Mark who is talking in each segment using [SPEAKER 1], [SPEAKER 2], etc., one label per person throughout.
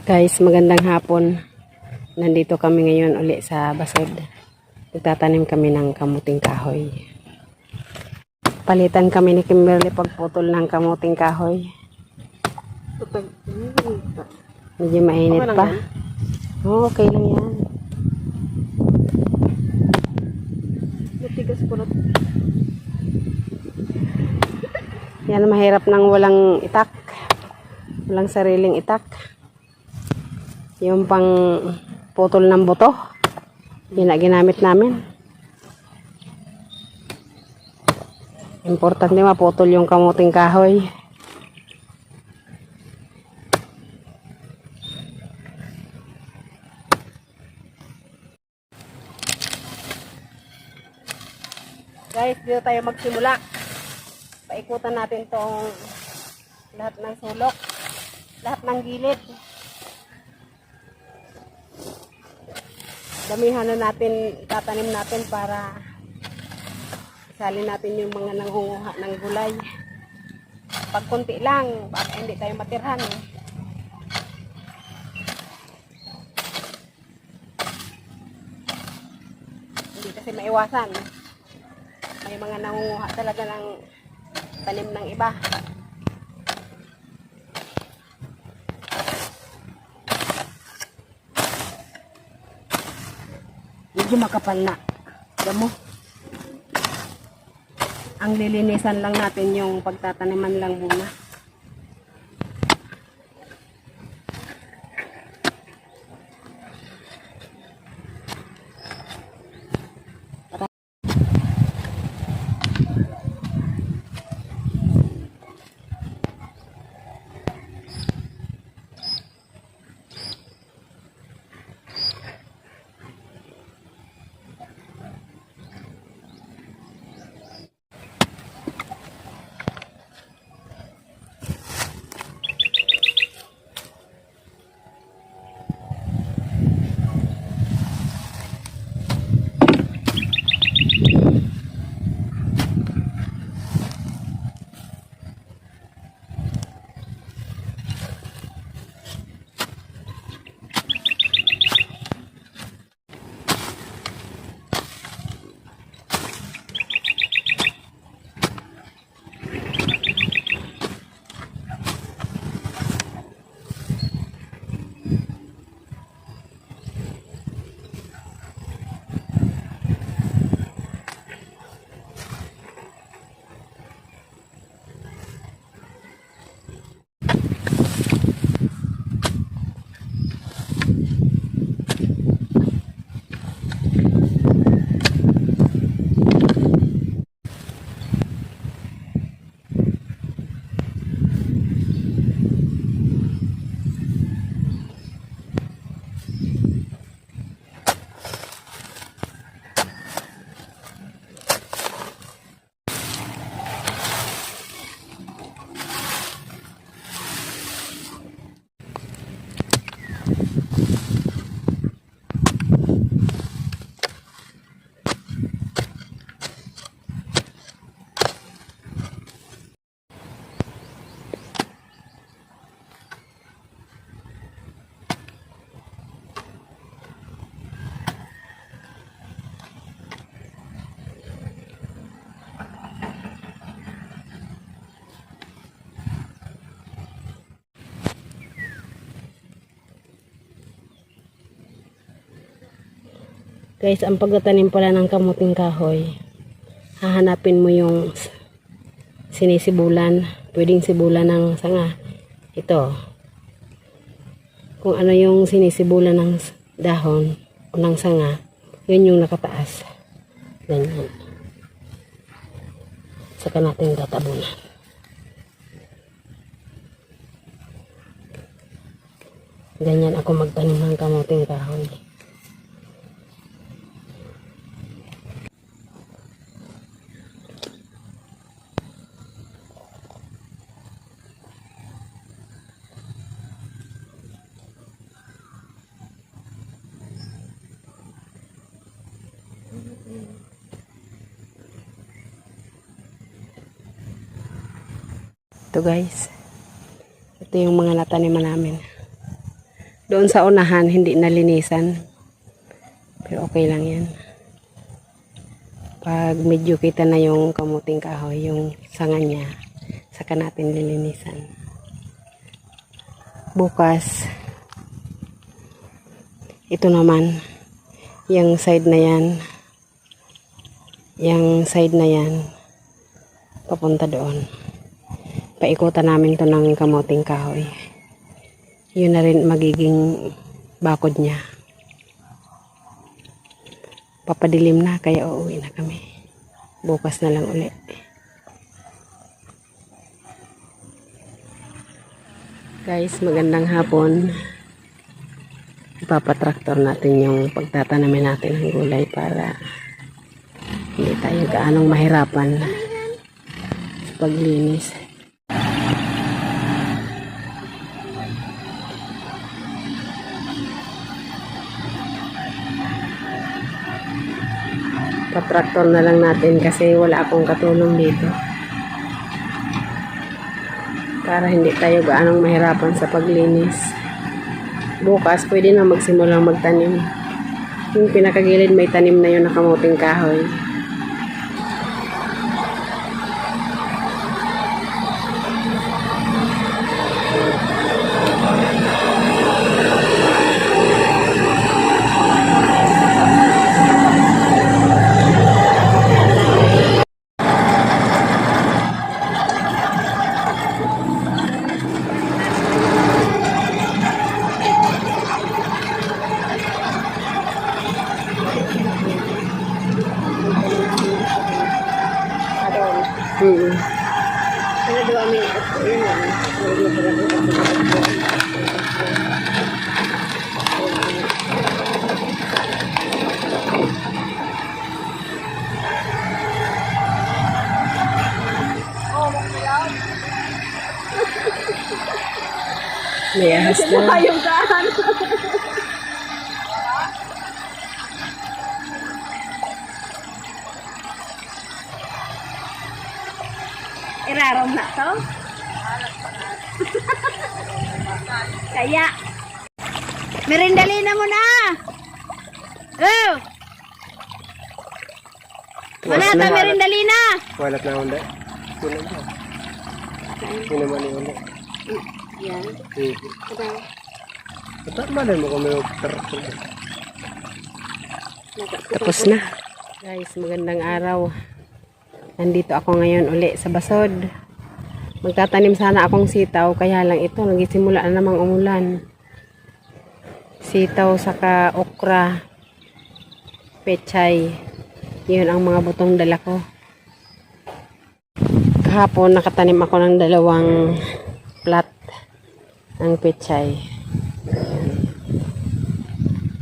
[SPEAKER 1] Guys, magandang hapon. Nandito kami ngayon uli sa Basod. Nagtatanim kami ng kamuting kahoy. Palitan kami ni Kimberly pagputol ng kamuting kahoy. Medyo mainit pa. Oh, okay lang yan.
[SPEAKER 2] Matigas po na.
[SPEAKER 1] Yan, mahirap nang walang itak. Walang sariling itak. Yung pang putol ng buto, ginamit namin. Importante maputol yung kamuting kahoy. Guys, dito tayo magsimula. Paikutan natin tong lahat ng sulok, lahat ng gilid. Damihan na natin, tatanim natin para salin natin yung mga nangunguha ng gulay. Pag konti lang, baka hindi tayo matirhan. Hindi kasi maiwasan. May mga nangunguha talaga ng tanim ng iba. Medyo makapal na damo. Ang lilinisan lang natin yung pagtataniman lang muna. Guys, ang pagtatanim pala ng kamuting kahoy, hahanapin mo yung sinisibulan. Pwedeng sibulan ng sanga. Ito. Kung ano yung sinisibulan ng dahon o ng sanga, yun yung nakataas. Ganyan. Saka natin tatabunan. Ganyan ako magtanim ng kamuting kahoy. Ito guys, ito yung mga nataniman namin. Doon sa unahan hindi nalinisan, pero okay lang yan. Pag medyo kita na yung kamuting kahoy, yung sanga niya, saka natin lilinisan. Bukas ito naman, yung side na yan, papunta doon. Paikutan namin to ng kamuting kahoy. Yun na rin magiging bakod niya. Papadilim na, kaya uuwi na kami. Bukas na lang uli. Guys, magandang hapon. Ipapatraktor natin yung pagtatanamin natin ng gulay para hindi tayo gaanong mahirapan sa paglinis. Patraktor na lang natin kasi wala akong katulong dito. Para hindi tayo gaanong mahirapan sa paglinis. Bukas pwede na magsimulang magtanim. Yung pinakagilid may tanim na yun na kamuting kahoy. Pero dua minutes po yun lang. May ahas na. Yung kahan. Irarong na to? Kaya. Merindalina mo na. Oh! Wala ta merindalina.
[SPEAKER 2] Wala na onda. Yun naman yung onda.
[SPEAKER 1] Yan.
[SPEAKER 2] Ito man mo kung may traktor.
[SPEAKER 1] Tapos na. Guys, magandang araw. Nandito ako ngayon uli sa Basod. Magtatanim sana akong sitaw, kaya lang ito, nagsisimula na namang umulan. Sitaw, saka okra, pechay. Yun ang mga butong dala ko. Kahapon, nakatanim ako ng 2 plat ng pechay.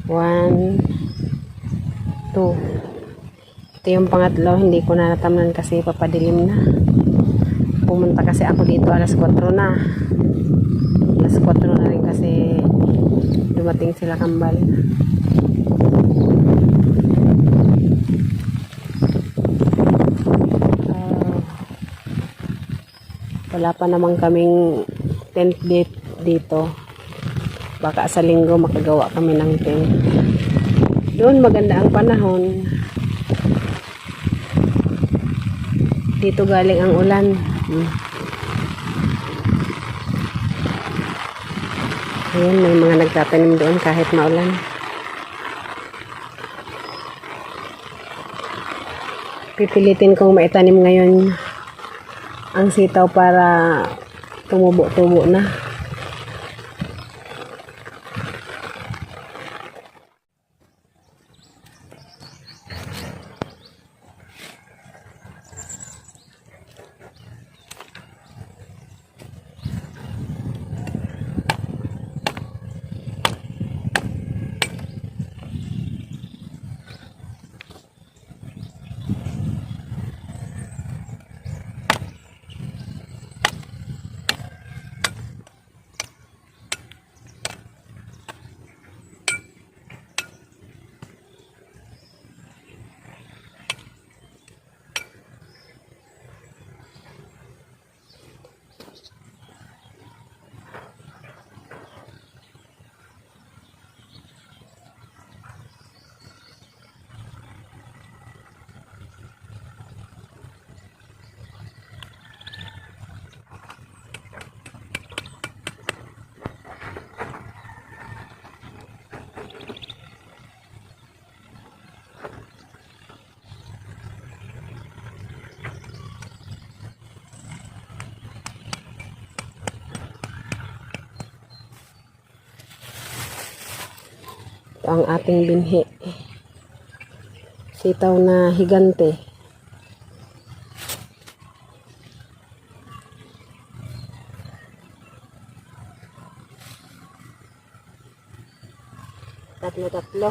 [SPEAKER 1] 1, 2. Ito yung pangatlo, hindi ko na natamnan kasi papadilim na. Pumunta kasi ako dito alas 4 na. Alas 4 na rin kasi dumating sila kambal. Wala pa naman kaming tent dito. Baka sa linggo makagawa kami ng tent. Doon maganda ang panahon. Dito galing ang ulan. Ayan, may mga nagtatanim doon kahit maulan. Pipilitin kong maitanim ngayon ang sitaw para tumubo-tubo na. Ito ang ating binhi. Sitaw na higante. Tatlo.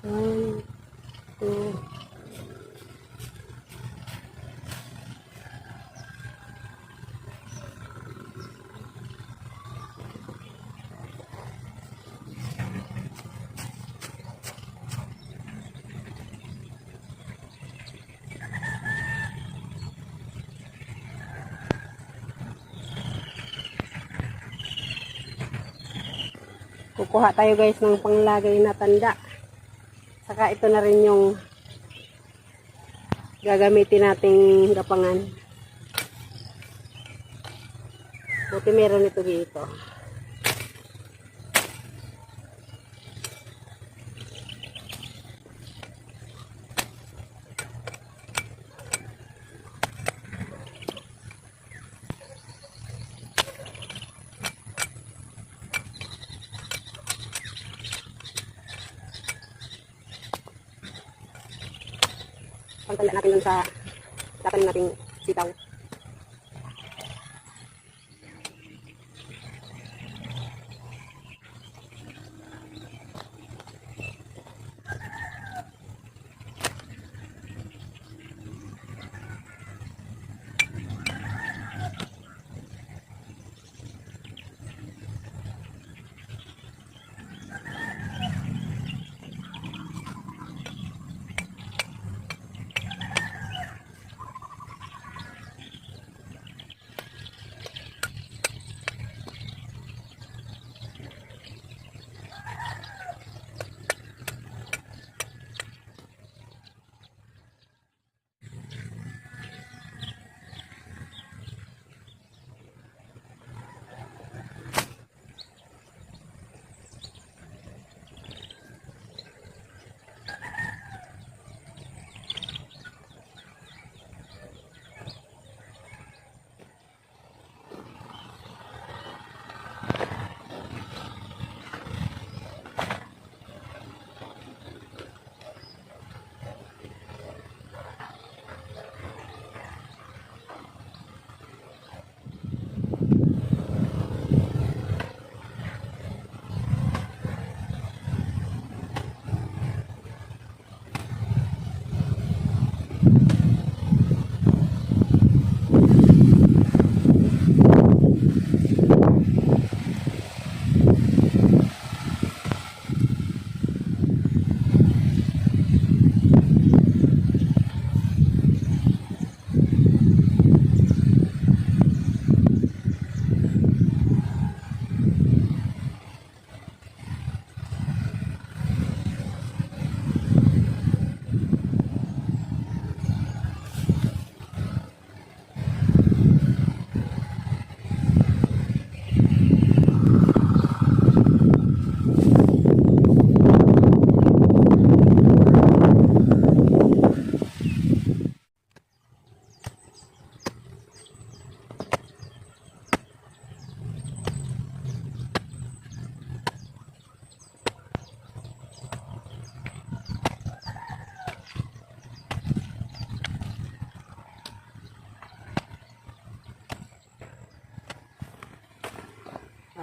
[SPEAKER 1] One, two. Kukuha tayo guys ng panglagay na tanda. Saka ito na rin yung gagamitin nating gapangan. Buti meron ito dito. Pangtala natin dun sa tatanim nating sitaw.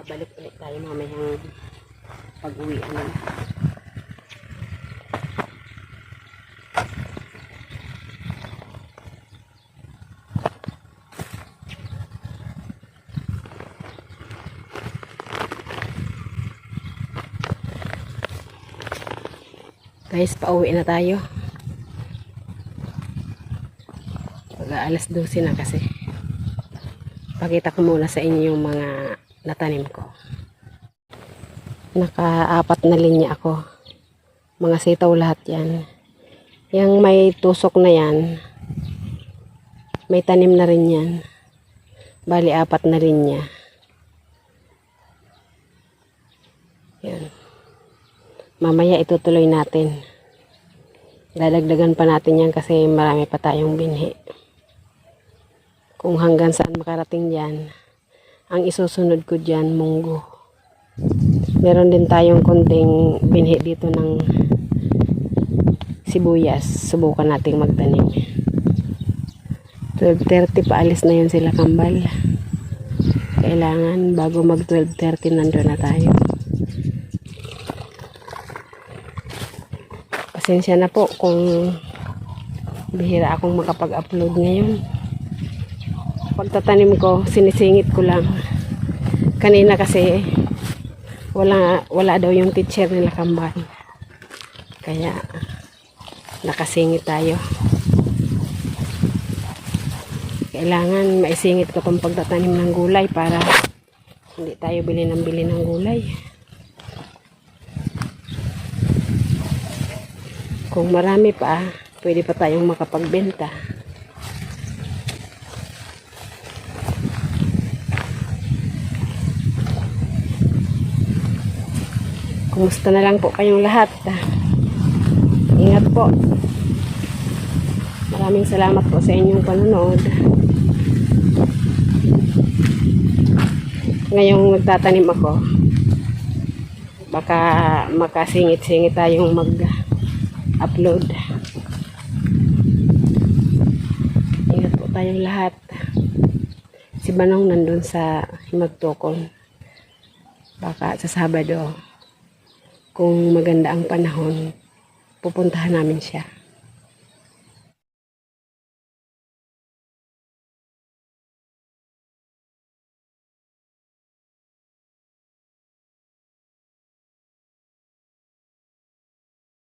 [SPEAKER 1] Balik ulit tayo mamayang pag-uwi. Guys, pauwi na tayo. Alas 12 na kasi. Pakita ko muna sa inyo yung mga natanim ko. Naka-4 na linya ako. Mga sitaw lahat yan. Yang may tusok na yan, may tanim na rin yan. Bali 4 na linya. Yan. Mamaya itutuloy natin. Dadagdagan pa natin yan kasi marami pa tayong binhi. Kung hanggang saan makarating yan, ang isusunod ko dyan, munggo. Meron din tayong konting binhi dito ng sibuyas. Subukan nating magtanim. 12:30 paalis na yun sila kambal. Kailangan bago mag 12:30 nandun na tayo. Pasensya na po kung bihira akong makapag-upload ngayon. Pagtatanim ko, sinisingit ko lang. Kanina kasi wala daw yung teacher nila kambal. Kaya nakasingit tayo. Kailangan maisingit ko tong pagtatanim ng gulay para hindi tayo bili ng gulay. Kung marami pa, pwede pa tayong makapagbenta. Kumusta na lang po kayong lahat? Ingat po. Maraming salamat po sa inyong panonood. Ngayong nagtatanim ako, baka makasingit-singit tayong mag-upload. Ingat po tayong lahat. Si Banong nandun sa Himagtukon. Baka sa Sabado, kung maganda ang panahon, pupuntahan namin siya.